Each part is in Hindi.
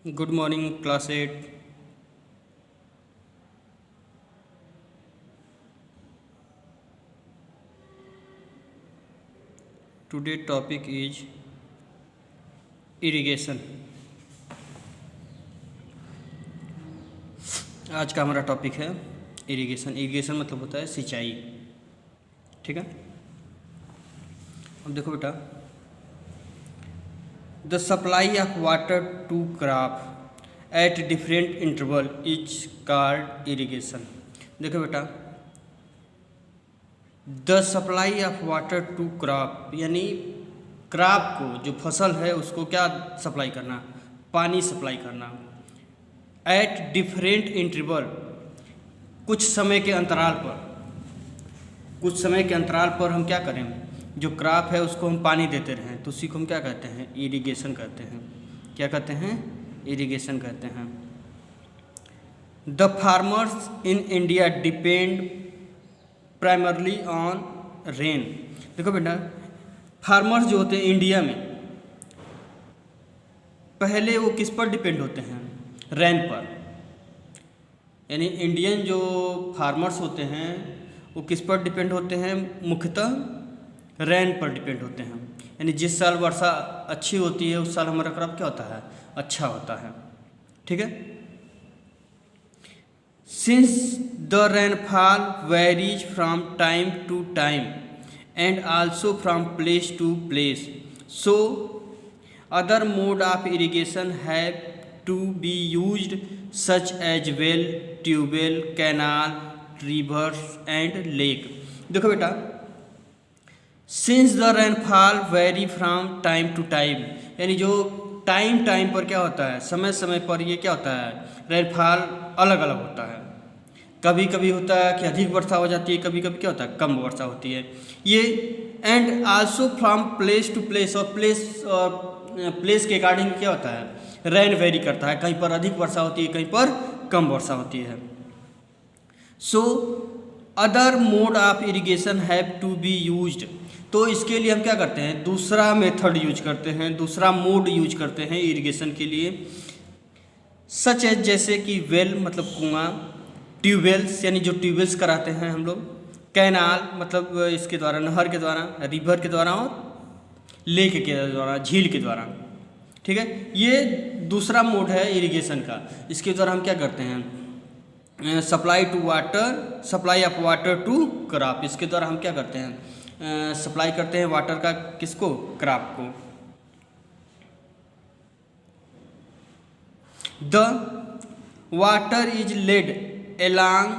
Good morning, class 8. Today topic is irrigation. आज का हमारा टॉपिक है इरिगेशन। इरिगेशन मतलब होता है सिंचाई। ठीक है, अब देखो बेटा, the supply of water to crop at different interval is called irrigation. देखो बेटा, the supply of water to crop यानी क्रॉप को, जो फसल है उसको क्या सप्लाई करना, पानी सप्लाई करना। एट डिफरेंट इंटरवल, कुछ समय के अंतराल पर, कुछ समय के अंतराल पर हम क्या करें, जो क्रॉप है उसको हम पानी देते रहें, तो उसी को हम क्या कहते हैं, इरिगेशन कहते हैं। क्या कहते हैं, इरिगेशन कहते हैं। The farmers in India depend primarily on rain. देखो बेटा, फार्मर्स जो होते हैं इंडिया में, पहले वो किस पर डिपेंड होते हैं, रेन पर। यानी इंडियन जो फार्मर्स होते हैं वो किस पर डिपेंड होते हैं, मुख्यतः रेन पर डिपेंड होते हैं। यानी जिस साल वर्षा अच्छी होती है उस साल हमारा क्रॉप क्या होता है, अच्छा होता है। ठीक है, since the rainfall varies from time to time and also from place to place, so other mode of irrigation have to be used such as well, tubewell, canal, rivers and lake. देखो बेटा, since the rainfall very from time to time, यानी जो टाइम टाइम पर क्या होता है, समय समय पर ये क्या होता है, रेनफॉल अलग अलग होता है। कभी कभी होता है कि अधिक वर्षा हो जाती है, कभी कभी क्या होता है, कम वर्षा होती है ये। And also from place to place, और प्लेस के अकॉर्डिंग क्या होता है, रेन वेरी करता है। कहीं पर अधिक वर्षा होती है, कहीं पर कम वर्षा होती है। So other mode of irrigation have to be used, तो इसके लिए हम क्या करते हैं, दूसरा मेथड यूज करते हैं, दूसरा मोड यूज करते हैं इरिगेशन के लिए। सच एज, जैसे कि वेल मतलब कुआं, ट्यूबवेल्स यानी जो ट्यूबवेल्स कराते हैं हम लोग, कैनाल मतलब इसके द्वारा, नहर के द्वारा, रिवर के द्वारा, और लेक के द्वारा, झील के द्वारा। ठीक है, ये दूसरा मोड है इरिगेशन का। इसके द्वारा हम क्या करते हैं, supply to water, supply of water to crop. इसके द्वारा हम क्या करते हैं, सप्लाई करते हैं वाटर का, किसको, क्रॉप को। The water is led along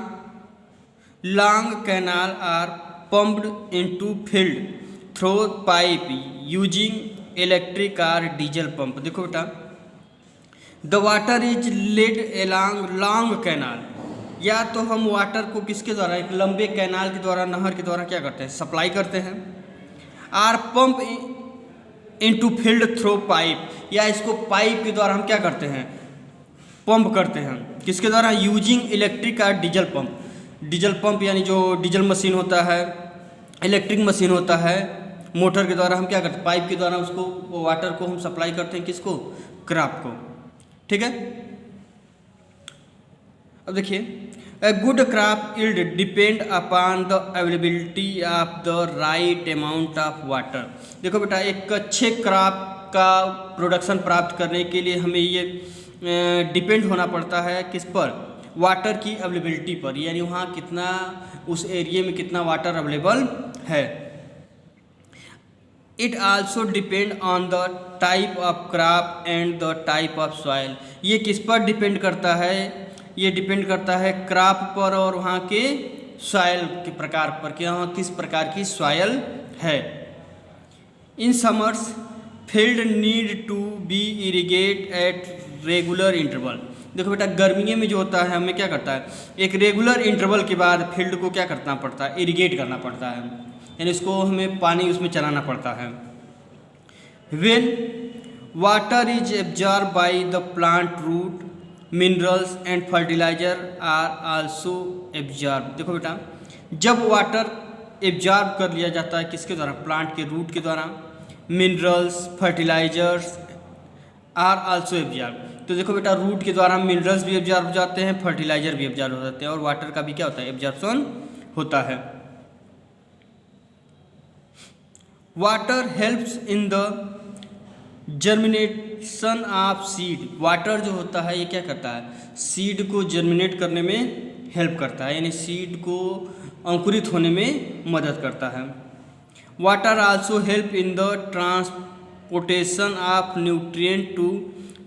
long canal are pumped into field through pipe using electric or diesel pump। देखो बेटा, the water is led along long canal, या तो हम वाटर को किसके द्वारा, एक लंबे कैनाल के द्वारा, नहर के द्वारा क्या करते हैं, सप्लाई करते हैं। Or pump into field through pipe, या इसको पाइप के द्वारा हम क्या करते हैं, पंप करते हैं। किसके द्वारा, यूजिंग इलेक्ट्रिक और डीजल पंप। डीजल पंप यानी जो डीजल मशीन होता है, इलेक्ट्रिक मशीन होता है, मोटर के द्वारा हम क्या करते हैं, पाइप के द्वारा उसको, वाटर को हम सप्लाई करते हैं, किसको, क्रॉप को। ठीक है, अब देखिए, a good crop yield depend upon the availability of the right amount of water. देखो बेटा, एक अच्छे क्रॉप का प्रोडक्शन प्राप्त करने के लिए हमें ये डिपेंड होना पड़ता है, किस पर, वाटर की अवेलेबिलिटी पर, यानी वहाँ कितना, उस एरिया में कितना वाटर अवेलेबल है। It also depend on the type of crop and the type of soil. ये किस पर डिपेंड करता है, ये डिपेंड करता है क्रॉप पर और वहाँ के सॉइल के प्रकार पर, कि वहाँ किस प्रकार की सॉइल है। In summers field need to be irrigate at regular interval. देखो बेटा, गर्मियों में जो होता है हमें क्या करता है, एक रेगुलर इंटरवल के बाद फील्ड को क्या करना पड़ता है, इरिगेट करना पड़ता है, यानी इसको हमें पानी उसमें चलाना पड़ता है। When water is absorb by the plant root, minerals and fertiliser are also absorb. देखो बेटा, जब वाटर एब्जॉर्ब कर लिया जाता है, किसके द्वारा, प्लांट के रूट के द्वारा, minerals, fertilisers are also absorb. तो देखो बेटा, रूट के द्वारा मिनरल्स भी एब्जॉर्ब हो जाते हैं, फर्टिलाइजर भी एब्जॉर्ब हो जाते हैं, और वाटर का भी क्या होता है, एब्जॉर्प्शन होता है। Water helps in the germination of seed. Water जो होता है ये क्या करता है, सीड को जर्मिनेट करने में हेल्प करता है, यानी सीड को अंकुरित होने में मदद करता है। Water also help in the transportation of nutrient to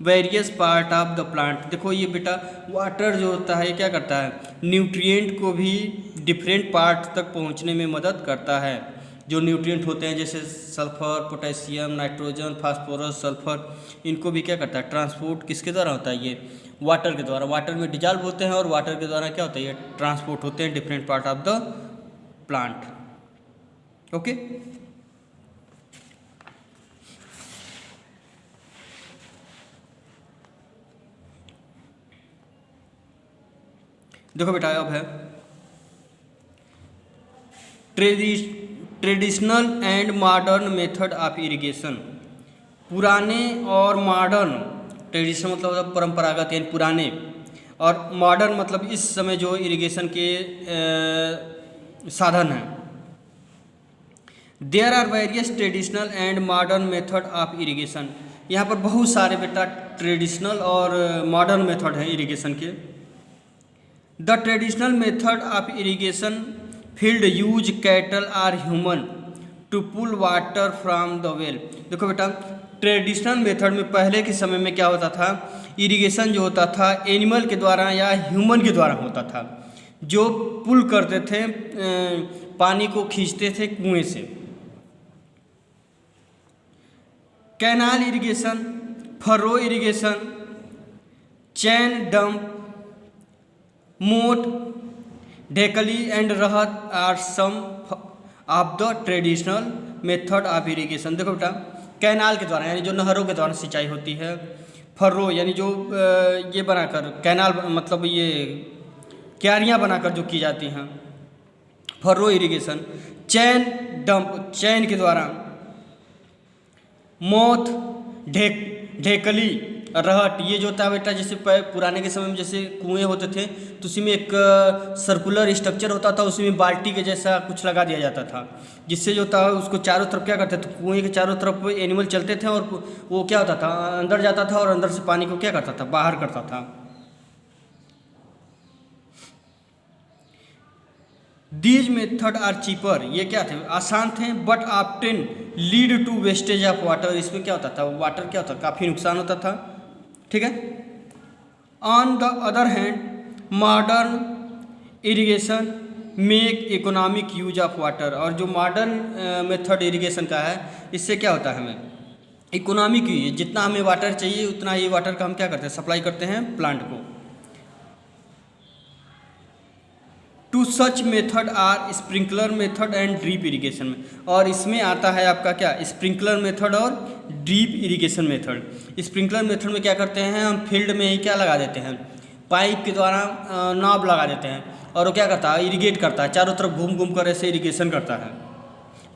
various part of the plant. देखो ये बेटा, वाटर जो होता है ये क्या करता है, न्यूट्रिएंट को भी डिफरेंट पार्ट तक पहुंचने में मदद करता है। जो न्यूट्रिएंट होते हैं जैसे sulphur, potassium, nitrogen, phosphorus, sulphur, इनको भी क्या करता है, ट्रांसपोर्ट किसके द्वारा होता है, ये वाटर के द्वारा। वाटर में डिजॉल्व होते हैं और वाटर के द्वारा क्या होता है, ये ट्रांसपोर्ट होते हैं different part of the plant. Okay, देखो बेटा, अब है traditional and modern method of irrigation. पुराने और मॉडर्न, ट्रेडिशनल मतलब परंपरागत यानी पुराने, और मॉडर्न मतलब इस समय जो इरिगेशन के साधन हैं। There are various traditional and modern method of irrigation. यहाँ पर बहुत सारे बेटा ट्रेडिशनल और मॉडर्न मेथड हैं इरिगेशन के। The traditional method of irrigation field use cattle or human to pull water from the well. देखो बेटा, ट्रेडिशनल मेथड में पहले के समय में क्या होता था, इरिगेशन जो होता था एनिमल के द्वारा या ह्यूमन के द्वारा होता था, जो पुल करते थे, पानी को खींचते थे कुएं से। Canal irrigation, furrow irrigation, chain pump, moat, dhekli and rahat are some of the traditional method of irrigation. देखो बेटा, कैनाल के द्वारा यानी जो नहरों के द्वारा सिंचाई होती है, फर्रो यानी जो ये बनाकर, कैनाल मतलब ये क्यारियाँ बनाकर जो की जाती हैं, फर्रो इरिगेशन। चैन डंप, चैन के द्वारा। मोथ, ढेकली, रहट, ये जो होता है बेटा, जैसे पुराने के समय में जैसे कुएं होते थे तो उसी में एक सर्कुलर स्ट्रक्चर होता था, उसी में बाल्टी के जैसा कुछ लगा दिया जाता था, जिससे जो होता है उसको चारों तरफ क्या करते थे, कुएं के चारों तरफ एनिमल चलते थे और वो क्या होता था, अंदर जाता था और अंदर से पानी को क्या करता था, बाहर करता था। दीज मेथड आर चीपर, ये क्या थे, आसान थे, but often lead to wastage of water. इसमें क्या होता था, वाटर क्या होता, काफ़ी नुकसान होता था। ठीक है। On the other hand, modern irrigation make economic use of water. और जो मॉडर्न मेथड इरिगेशन का है, इससे क्या होता है, हमें इकोनॉमिक यूज, जितना हमें वाटर चाहिए उतना ही वाटर का हम क्या करते हैं, सप्लाई करते हैं प्लांट को। Two such method are sprinkler method and drip irrigation में। और इसमें आता है आपका क्या, स्प्रिंकलर मेथड और drip irrigation method. Sprinkler method में क्या करते हैं, हम फील्ड में ही क्या लगा देते हैं, पाइप के द्वारा नॉब लगा देते हैं और वो क्या करता है, इरिगेट करता है, चारों तरफ घूम घूम कर ऐसे इरिगेशन करता है,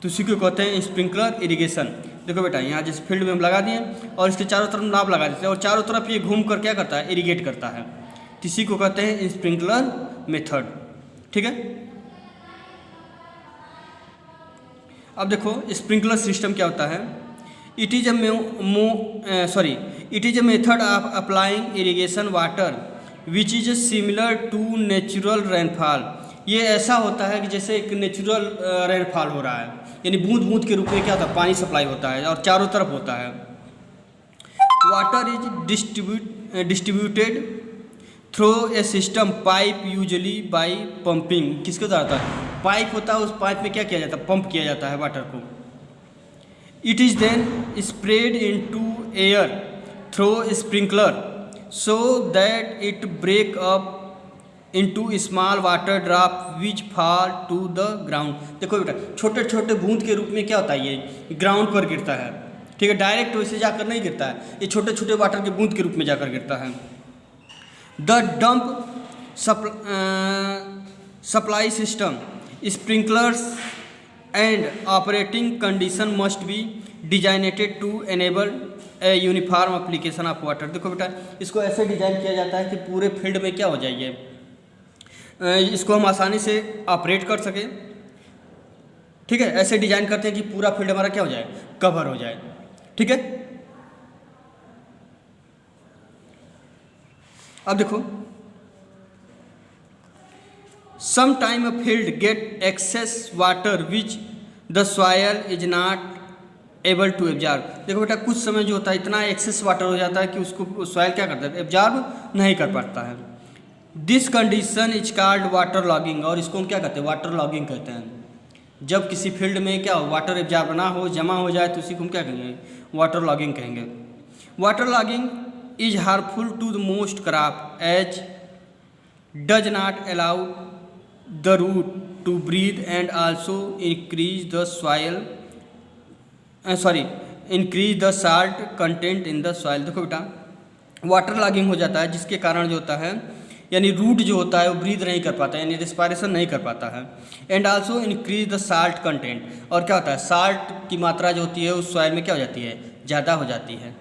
तो इसी को कहते हैं स्प्रिंकलर इरिगेशन। देखो बेटा, यहाँ जिस फील्ड में हम लगा दिए और इसके चारों तरफ नॉब लगा देते हैं और चारों तरफ ये घूम कर क्या करता है, इरिगेट करता है, तो इसी को कहते हैं स्प्रिंकलर मेथड। ठीक है। अब देखो स्प्रिंकलर सिस्टम क्या होता है। It is a method of applying irrigation water which is similar to natural rainfall. ये ऐसा होता है कि जैसे एक नेचुरल रेनफॉल हो रहा है, यानी बूंद बूंद के रूप में क्या होता है, पानी सप्लाई होता है और चारों तरफ होता है। Water is distributed through a system pipe usually by pumping. किसके द्वारा होता है, पाइप होता है, उस पाइप में क्या किया जाता है, पंप किया जाता है वाटर को। It is then spread into air through sprinkler so that it break up into small water drop which fall to the ground. देखो बेटा, छोटे छोटे बूंद के रूप में क्या होता है, ये ग्राउंड पर गिरता है। ठीक है, डायरेक्ट वैसे जाकर नहीं गिरता है, ये छोटे छोटे वाटर के बूंद के रूप में जाकर गिरता है। The dump supply system sprinklers and operating condition must be designated to enable a uniform application of water. देखो बेटा, इसको ऐसे डिजाइन किया जाता है कि पूरे फील्ड में क्या हो जाइए, इसको हम आसानी से ऑपरेट कर सकें। ठीक है, ऐसे डिजाइन करते हैं कि पूरा फील्ड हमारा क्या हो जाए, कवर हो जाए। ठीक है, अब देखो, some time a field get excess water which the soil is not able to absorb. देखो बेटा, कुछ समय जो होता है इतना एक्सेस वाटर हो जाता है कि उसको सॉयल क्या करता है, एब्जॉर्ब नहीं कर पाता है। This condition is called water logging, और इसको हम क्या कहते हैं, वाटर लॉगिंग कहते हैं। जब किसी फील्ड में क्या हो, वाटर एब्जॉर्ब ना हो, जमा हो जाए, तो उसी को हम क्या कहेंगे, वाटर लॉगिंग कहेंगे। Water logging is harmful to the most crop as does not allow the root to breathe and also increase the soil increase the salt content in the soil. देखो बेटा, वाटर लॉगिंग हो जाता है जिसके कारण जो होता है, यानी रूट जो होता है वो ब्रीथ नहीं कर पाता है, यानी रिस्पायरेशन नहीं कर पाता है। And also increase the salt content, और क्या होता है, साल्ट की मात्रा जो होती है उस सॉइल में क्या हो जाती है, ज़्यादा हो जाती है।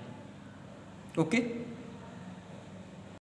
ओके।